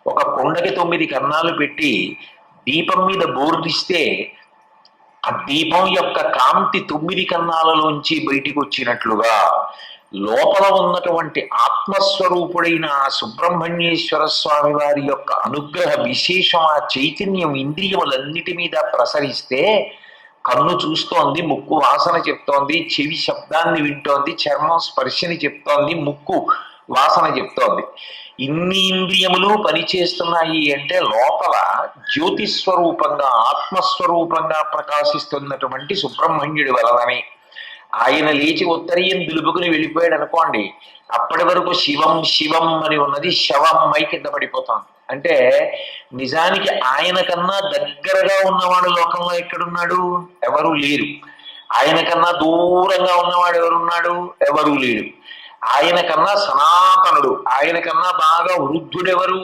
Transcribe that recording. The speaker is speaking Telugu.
ఒక కుండకి 9 కన్నాలు పెట్టి దీపం మీద బోర్లిస్తే ఆ దీపం యొక్క కాంతి 9 కన్నాలలోంచి బయటికి వచ్చినట్లుగా లోపల ఉన్నటువంటి ఆత్మస్వరూపుడైన ఆ సుబ్రహ్మణ్యేశ్వర స్వామి వారి యొక్క అనుగ్రహ విశేషం ఆ చైతన్యం ఇంద్రియములన్నిటి మీద ప్రసరిస్తే కన్ను చూస్తోంది, ముక్కు వాసన చెప్తోంది, చెవి శబ్దాన్ని వింటోంది, చర్మం స్పర్శని చెప్తోంది, ముక్కు వాసన చెప్తోంది. ఇన్ని ఇంద్రియములు పనిచేస్తున్నాయి అంటే లోపల జ్యోతిస్వరూపంగా ఆత్మస్వరూపంగా ప్రకాశిస్తున్నటువంటి సుబ్రహ్మణ్యుడి వలనని. ఆయన లేచి ఉత్తరీయం దులుపుకుని వెళ్ళిపోయాడు అనుకోండి, అప్పటి వరకు శివం శివం అని ఉన్నది శవమ్మై కింద పడిపోతాం. అంటే నిజానికి ఆయన కన్నా దగ్గరగా ఉన్నవాడు లోకంలో ఎక్కడున్నాడు? ఎవరు లేరు. ఆయన కన్నా దూరంగా ఉన్నవాడు ఎవరున్నాడు? ఎవరూ లేడు. ఆయన కన్నా సనాతనుడు, ఆయన కన్నా బాగా వృద్ధుడెవరు?